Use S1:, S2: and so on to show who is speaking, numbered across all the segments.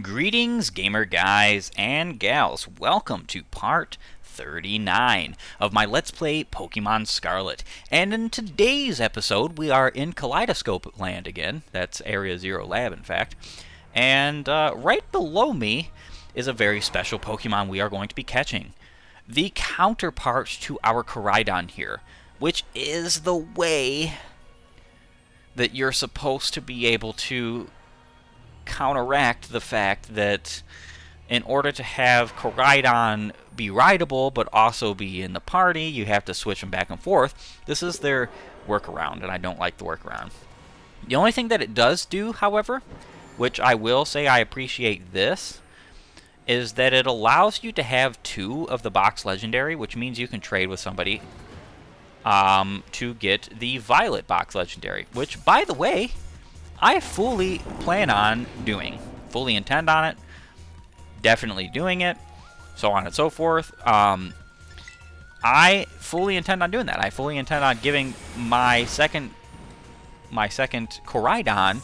S1: Greetings, gamer guys and gals. Welcome to part 39 of my Let's Play Pokemon Scarlet. And in today's episode, we are in Kaleidoscope Land again. That's Area Zero Lab, in fact. And right below me is a very special Pokemon we are going to be catching. The counterpart to our Koraidon here, which is the way that you're supposed to be able to counteract the fact that in order to have Koraidon be rideable but also be in the party, you have to switch them back and forth. This is their workaround, and I don't like the workaround. The only thing that it does do, however, which I will say I appreciate this, is that it allows you to have 2 of the box legendary, which means you can trade with somebody to get the Violet box legendary, which, by the way, I fully plan on doing. Fully intend on it. Definitely doing it. So on and so forth. I fully intend on doing that. I fully intend on giving my second Koraidon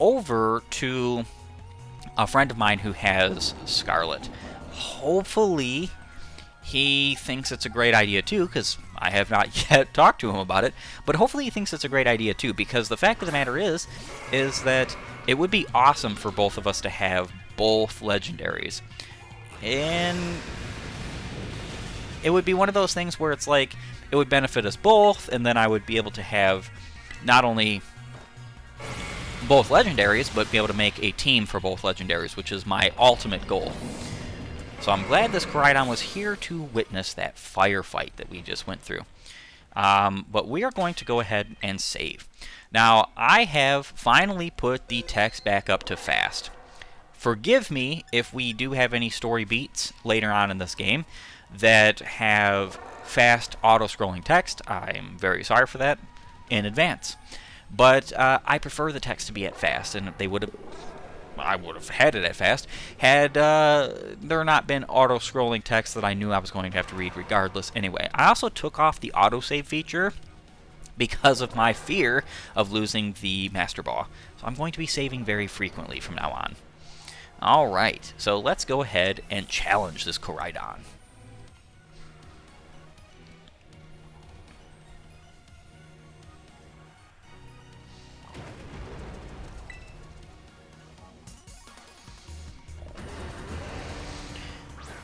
S1: over to a friend of mine who has Scarlet. Hopefully he thinks it's a great idea too, because I have not yet talked to him about it, but hopefully he thinks it's a great idea too, because the fact of the matter is that it would be awesome for both of us to have both legendaries. And it would be one of those things where it's like, it would benefit us both, and then I would be able to have not only both legendaries, but be able to make a team for both legendaries, which is my ultimate goal. So I'm glad this Koraidon was here to witness that firefight that we just went through. But we are going to go ahead and save. Now, I have finally put the text back up to fast. Forgive me if we do have any story beats later on in this game that have fast auto-scrolling text. I'm very sorry for that in advance. But I prefer the text to be at fast, and I would have had it at fast had there not been auto-scrolling text that I knew I was going to have to read regardless anyway. I also took off the autosave feature because of my fear of losing the Master Ball. So I'm going to be saving very frequently from now on. Alright, so let's go ahead and challenge this Koraidon.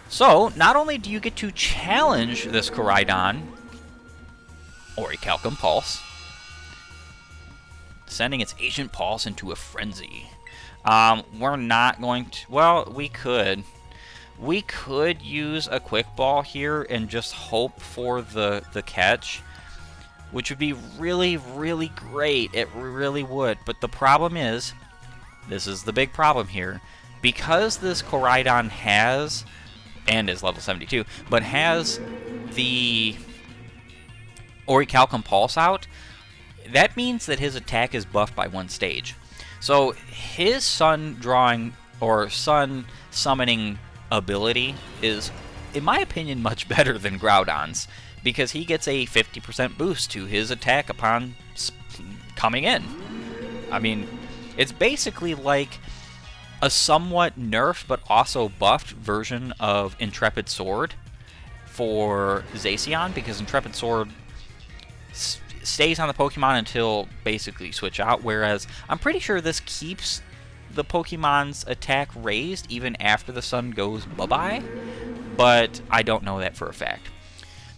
S1: So, not only do you get to challenge this Koraidon, Orichalcum Pulse, sending its Ancient Pulse into a frenzy. We're not going to... Well, we could. We could use a Quick Ball here and just hope for the catch, which would be really, really great. It really would. But the problem is, this is the big problem here, because this Koraidon has... and is level 72, but has the Orichalcum Pulse out, that means that his attack is buffed by 1 stage. So his Sun drawing, or Sun summoning ability is, in my opinion, much better than Groudon's, because he gets a 50% boost to his attack upon coming in. I mean, it's basically like a somewhat nerfed but also buffed version of Intrepid Sword for Zacian, because Intrepid Sword stays on the Pokemon until basically switch out, whereas I'm pretty sure this keeps the Pokemon's attack raised even after the sun goes bye-bye, but I don't know that for a fact.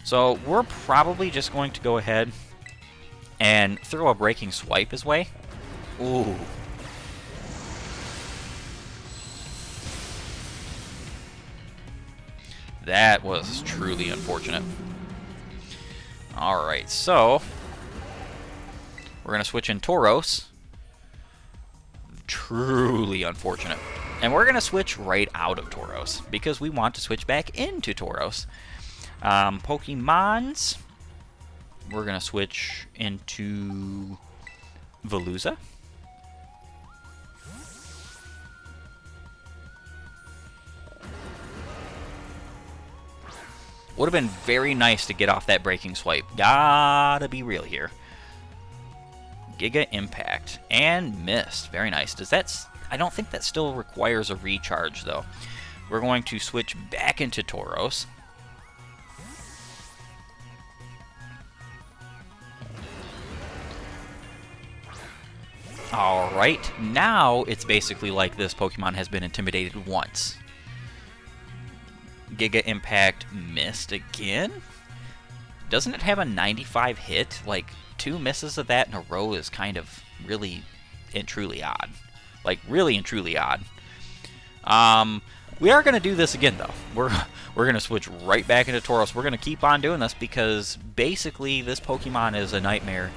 S1: So we're probably just going to go ahead and throw a Breaking Swipe his way. Ooh. That was truly unfortunate. Alright, so we're going to switch in Tauros. Truly unfortunate. And we're going to switch right out of Tauros, because we want to switch back into Tauros. Pokemons, we're going to switch into Veluza. Would have been very nice to get off that Breaking Swipe. Gotta be real here. Giga Impact. And missed. Very nice. Does that... I don't think that still requires a recharge, though. We're going to switch back into Tauros. Alright, now it's basically like this Pokemon has been intimidated once. Giga Impact missed again? Doesn't it have a 95 hit? Like, 2 misses of that in a row is kind of really and truly odd. Like, really and truly odd. We are going to do this again, though. We're going to switch right back into Tauros. We're going to keep on doing this because basically this Pokemon is a nightmare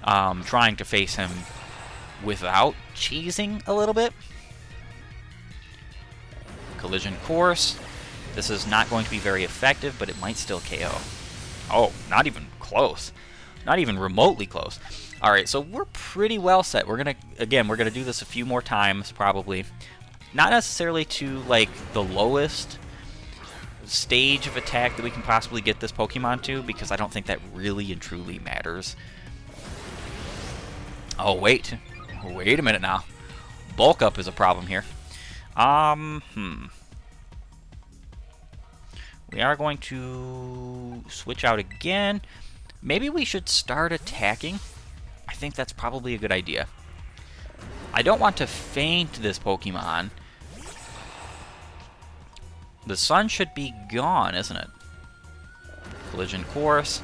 S1: trying to face him without cheesing a little bit. Collision Course. This is not going to be very effective, but it might still KO. Oh, not even close. Not even remotely close. Alright, so we're pretty well set. We're going to do this a few more times, probably. Not necessarily to, like, the lowest stage of attack that we can possibly get this Pokemon to, because I don't think that really and truly matters. Oh, wait. Wait a minute now. Bulk up is a problem here. We are going to switch out again. Maybe we should start attacking. I think that's probably a good idea. I don't want to feint this Pokemon. The sun should be gone, isn't it? Collision Course.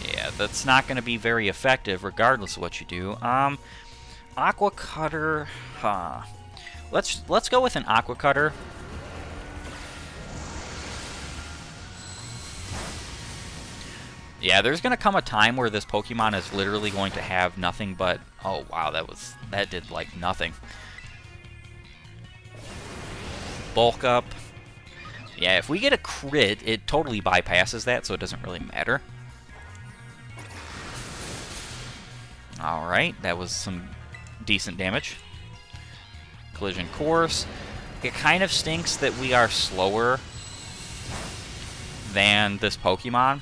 S1: Yeah, that's not going to be very effective regardless of what you do. Aqua Cutter. Let's go with an Aqua Cutter. Yeah, there's going to come a time where this Pokemon is literally going to have nothing but... Oh, wow, that did, like, nothing. Bulk up. Yeah, if we get a crit, it totally bypasses that, so it doesn't really matter. Alright, that was some decent damage. Collision Course. It kind of stinks that we are slower than this Pokemon.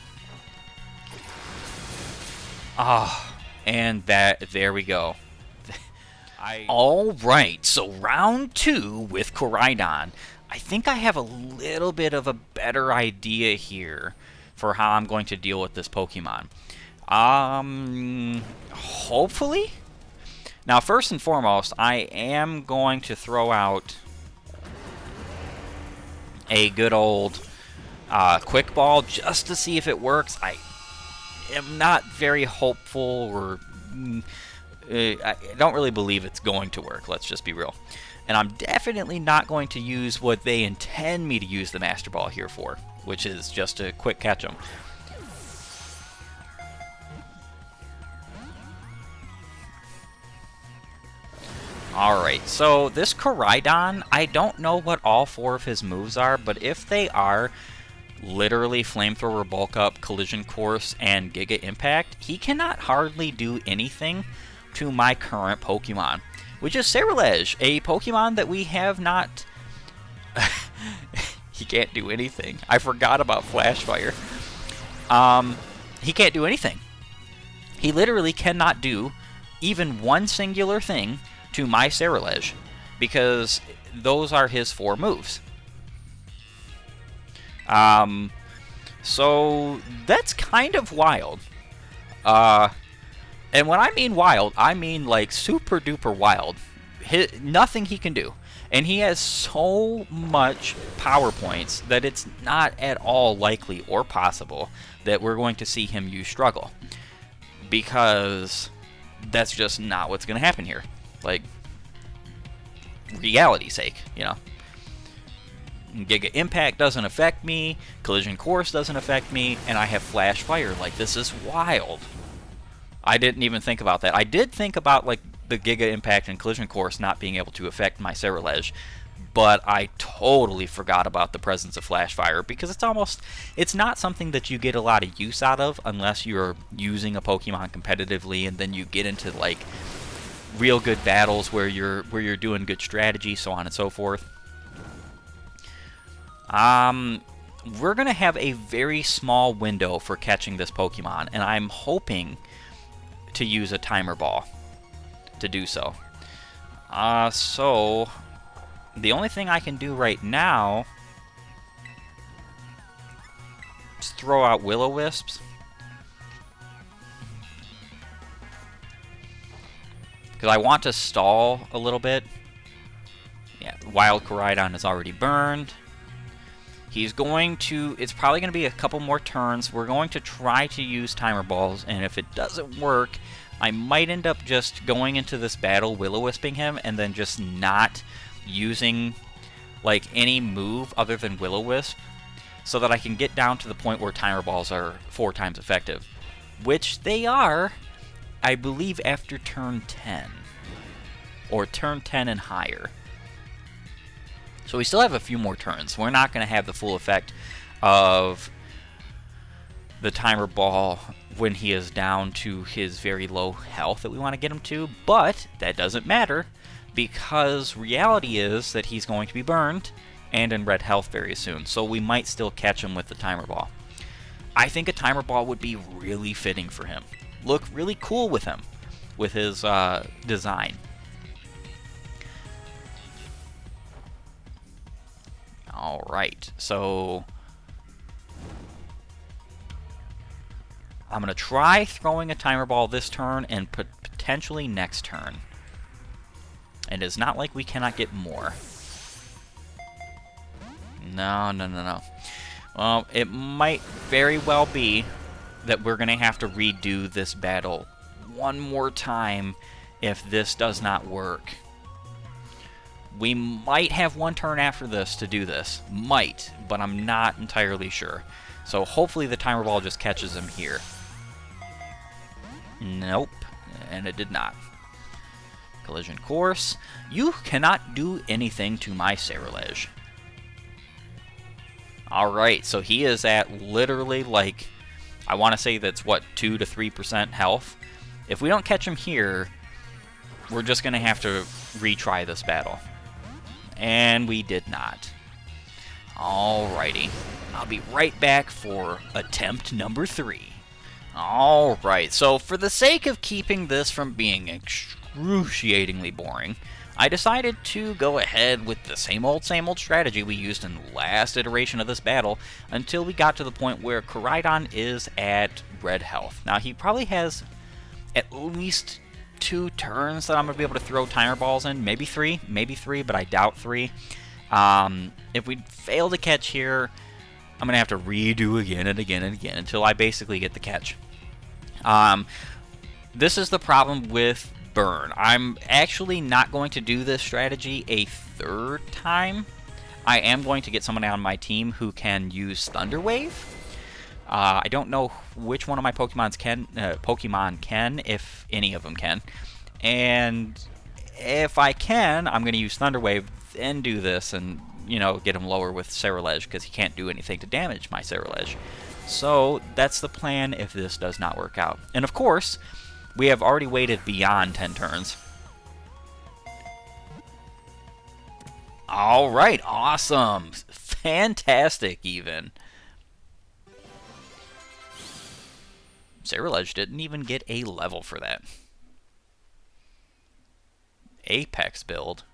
S1: Ah, and there we go. Alright, so round 2 with Koraidon. I think I have a little bit of a better idea here for how I'm going to deal with this Pokemon. Hopefully? Now, first and foremost, I am going to throw out a good old Quick Ball just to see if it works. I am not very hopeful, or I don't really believe it's going to work, let's just be real. And I'm definitely not going to use what they intend me to use the Master Ball here for, which is just to quick catch them. Alright, so this Koraidon, I don't know what all 4 of his moves are, but if they are literally Flamethrower, Bulk Up, Collision Course, and Giga Impact, he cannot hardly do anything to my current Pokemon, which is Scarlet, a Pokemon that we have not... He can't do anything. I forgot about Flash Fire. He can't do anything. He literally cannot do even one singular thing to my Scarlet, because those are his 4 moves. So that's kind of wild. And when I mean wild, I mean like super duper wild. Nothing he can do. And he has so much power points that it's not at all likely or possible that we're going to see him use Struggle. Because that's just not what's going to happen here. Like, reality's sake, you know. Giga Impact doesn't affect me, Collision Course doesn't affect me, and I have Flash Fire. Like, this is wild. I didn't even think about that. I did think about, like, the Giga Impact and Collision Course not being able to affect my Scarlet, but I totally forgot about the presence of Flash Fire, because it's not something that you get a lot of use out of unless you're using a Pokemon competitively, and then you get into, like, real good battles where you're doing good strategy, so on and so forth. we're going to have a very small window for catching this Pokemon, and I'm hoping to use a timer ball to do so. So the only thing I can do right now is throw out Will-O-Wisps. Because I want to stall a little bit. Yeah, Wild Koraidon is already burned. He's going to... It's probably going to be a couple more turns. We're going to try to use timer balls, and if it doesn't work, I might end up just going into this battle Will-O-Wisping him, and then just not using, like, any move other than Will-O-Wisp, so that I can get down to the point where timer balls are 4 times effective. Which they are... I believe after turn 10. Or turn 10 and higher. So we still have a few more turns. We're not going to have the full effect of the timer ball when he is down to his very low health that we want to get him to. But that doesn't matter, because reality is that he's going to be burned and in red health very soon. So we might still catch him with the timer ball. I think a timer ball would be really fitting for him. Look really cool with him, with his design. Alright, so I'm going to try throwing a timer ball this turn and potentially next turn. And it's not like we cannot get more. No. Well, it might very well be that we're going to have to redo this battle one more time if this does not work. We might have one turn after this to do this. Might, but I'm not entirely sure. So hopefully the timer ball just catches him here. Nope, and it did not. Collision course. You cannot do anything to my Cerulege. Alright, so he is at literally like... I want to say that's, what, 2 to 3% health? If we don't catch him here, we're just going to have to retry this battle. And we did not. Alrighty. I'll be right back for attempt number 3. Alright, so for the sake of keeping this from being excruciatingly boring, I decided to go ahead with the same old strategy we used in the last iteration of this battle until we got to the point where Koraidon is at red health. Now, he probably has at least 2 turns that I'm going to be able to throw timer balls in. Maybe 3, but I doubt 3. If we fail to catch here, I'm going to have to redo again and again and again until I basically get the catch. This is the problem with burn. I'm actually not going to do this strategy a 3rd time. I am going to get someone on my team who can use Thunder Wave. I don't know which one of my Pokemon can, if any of them can. And if I can, I'm going to use Thunder Wave, then do this, and, you know, get him lower with Cerulege, because he can't do anything to damage my Cerulege. So that's the plan if this does not work out. And of course, we have already waited beyond 10 turns. Alright, awesome. Fantastic, even. Cerulege didn't even get a level for that. Apex build.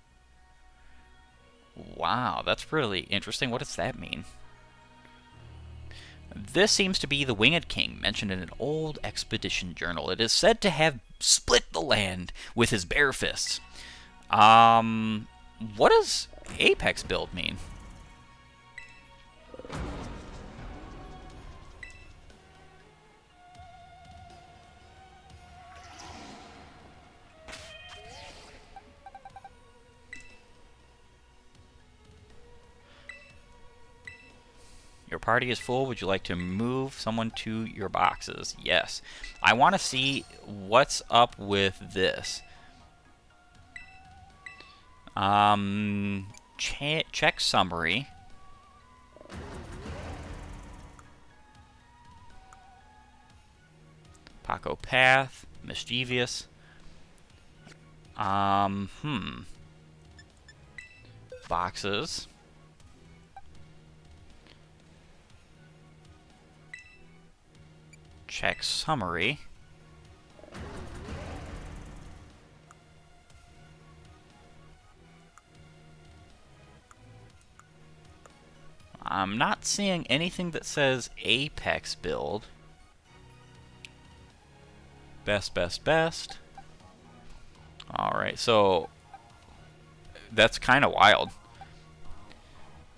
S1: Wow, that's really interesting. What does that mean? This seems to be the Winged King mentioned in an old expedition journal. It is said to have split the land with his bare fists. What does Apex build mean? Your party is full. Would you like to move someone to your boxes? Yes. I want to see what's up with this. Check summary. Paco Path. Mischievous. Boxes. check summary. I'm not seeing anything that says Apex build. Best, best, best. Alright, so that's kind of wild.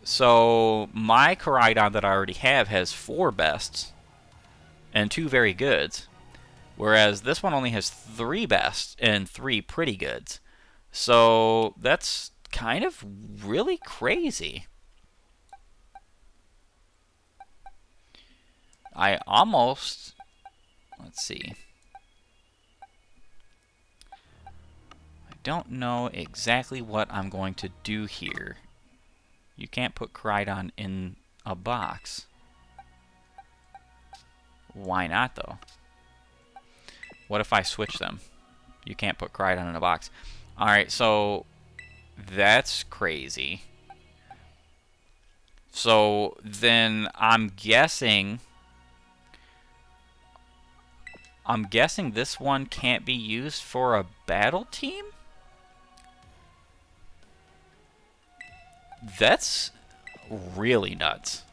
S1: So my Koraidon that I already have has 4 bests and 2 very goods, whereas this one only has 3 bests and 3 pretty goods. So that's kind of really crazy. I almost, let's see. I don't know exactly what I'm going to do here. You can't put Koraidon in a box. Why not, though? What if I switch them? You can't put Koraidon in a box. Alright, so that's crazy. So then I'm guessing this one can't be used for a battle team? That's really nuts.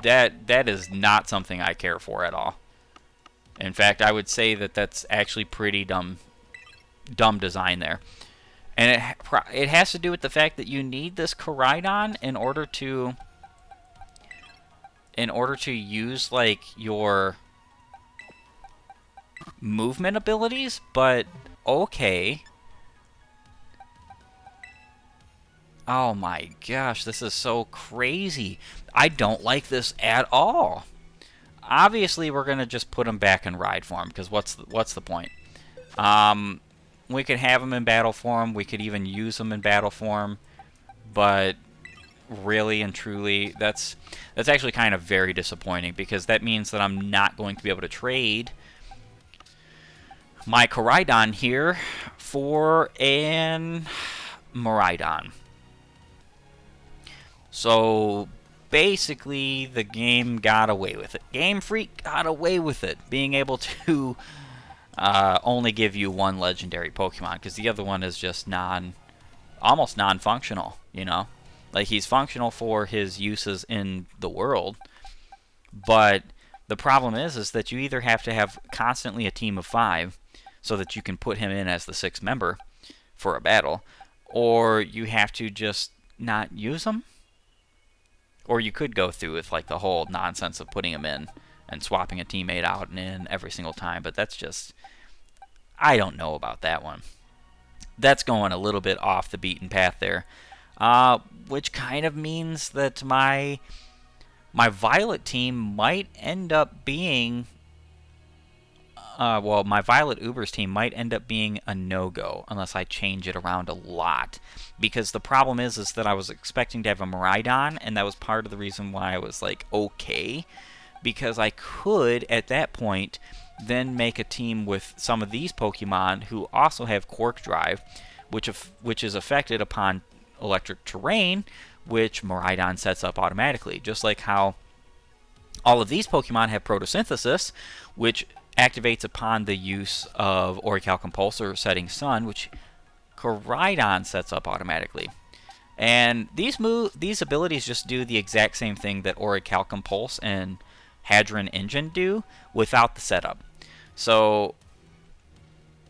S1: That is not something I care for at all. In fact, I would say that that's actually pretty dumb design there. And it has to do with the fact that you need this Koraidon in order to use like your movement abilities, but okay. Oh my gosh, this is so crazy. I don't like this at all. Obviously, we're going to just put him back in ride form, because what's the point? We could have him in battle form, we could even use him in battle form, but really and truly, that's actually kind of very disappointing, because that means that I'm not going to be able to trade my Koraidon here for an Miraidon. So basically, the game got away with it. GameFreak got away with it, being able to only give you 1 legendary Pokemon, because the other one is just almost non-functional, you know? Like, he's functional for his uses in the world, but the problem is that you either have to have constantly a team of 5 so that you can put him in as the 6th member for a battle, or you have to just not use him. Or you could go through with like the whole nonsense of putting him in and swapping a teammate out and in every single time, but that's just, I don't know about that one. That's going a little bit off the beaten path there, which kind of means that my Violet team might end up being, my Violet Ubers team might end up being a no-go unless I change it around a lot. Because the problem is that I was expecting to have a Miraidon, and that was part of the reason why I was like, okay. Because I could, at that point, then make a team with some of these Pokemon who also have Quark Drive, which is affected upon electric terrain, which Miraidon sets up automatically. Just like how all of these Pokemon have Photosynthesis, which activates upon the use of Orical Compulsor setting Sun, which Koraidon sets up automatically. And these abilities just do the exact same thing that Orical Compulse and Hadron Engine do without the setup. So,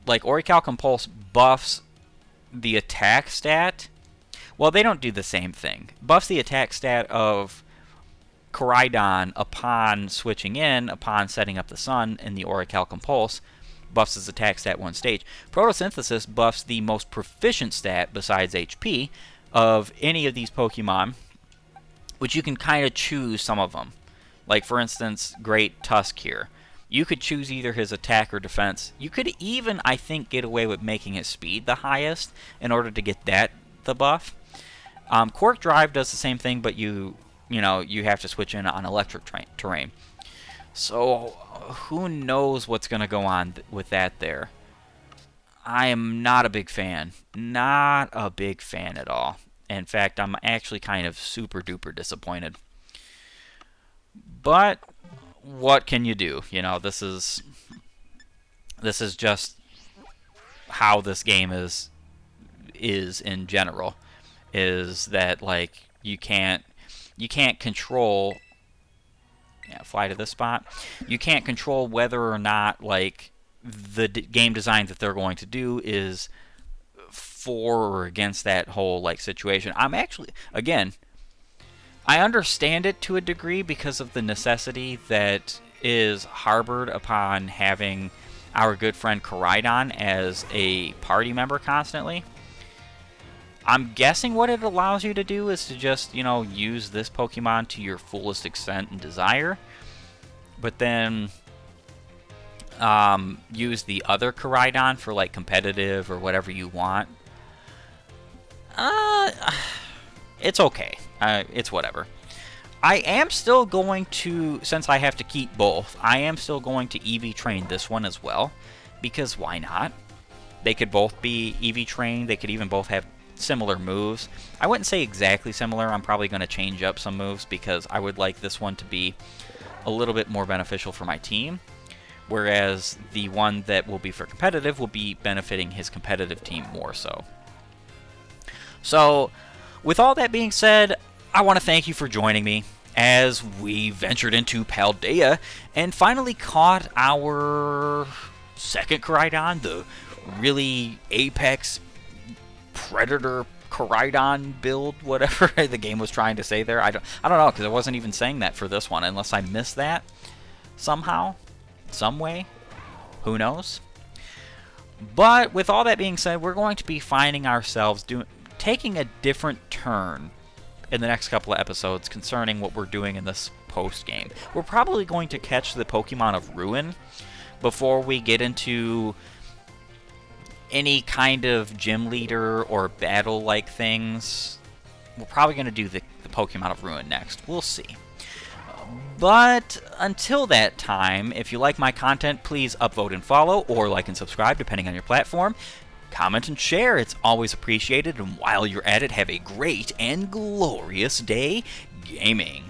S1: like, Orical Compulse buffs the attack stat. Well, they don't do the same thing. Buffs the attack stat of Koraidon upon switching in, upon setting up the Sun in the Orical Compulse, buffs his attack stat 1 stage. Photosynthesis buffs the most proficient stat, besides HP, of any of these Pokemon, which you can kind of choose some of them. Like, for instance, Great Tusk here. You could choose either his attack or defense. You could even, I think, get away with making his speed the highest in order to get the buff. Quark Drive does the same thing, but you have to switch in on electric terrain. So, who knows what's going to go on with that there. I am not a big fan. Not a big fan at all. In fact, I'm actually kind of super duper disappointed. But what can you do? This is just how this game is in general. Is that like you can't control. Yeah, fly to this spot. You can't control whether or not like the game design that they're going to do is for or against that whole like situation. I'm actually, again, I understand it to a degree because of the necessity that is harbored upon having our good friend Koraidon as a party member constantly. I'm guessing what it allows you to do is to just, use this Pokemon to your fullest extent and desire, but then use the other Koraidon for like competitive or whatever you want. It's okay. It's whatever. I am still going to, since I have to keep both, I am still going to EV train this one as well, because why not? They could both be EV trained. They could even both have similar moves. I wouldn't say exactly similar. I'm probably going to change up some moves because I would like this one to be a little bit more beneficial for my team, whereas the one that will be for competitive will be benefiting his competitive team more so. So, with all that being said, I want to thank you for joining me as we ventured into Paldea and finally caught our second Koraidon, the really apex predator Koraidon build, whatever the game was trying to say there. I don't know, because I wasn't even saying that for this one, unless I missed that somehow, some way. Who knows? But with all that being said, we're going to be finding ourselves taking a different turn in the next couple of episodes concerning what we're doing in this post game. We're probably going to catch the Pokemon of Ruin before we get into any kind of gym leader or battle like things. We're probably going to do the Pokemon of Ruin next. We'll see. But until that time, if you like my content, please upvote and follow, or like and subscribe depending on your platform. Comment and share, it's always appreciated, and while you're at it, have a great and glorious day gaming.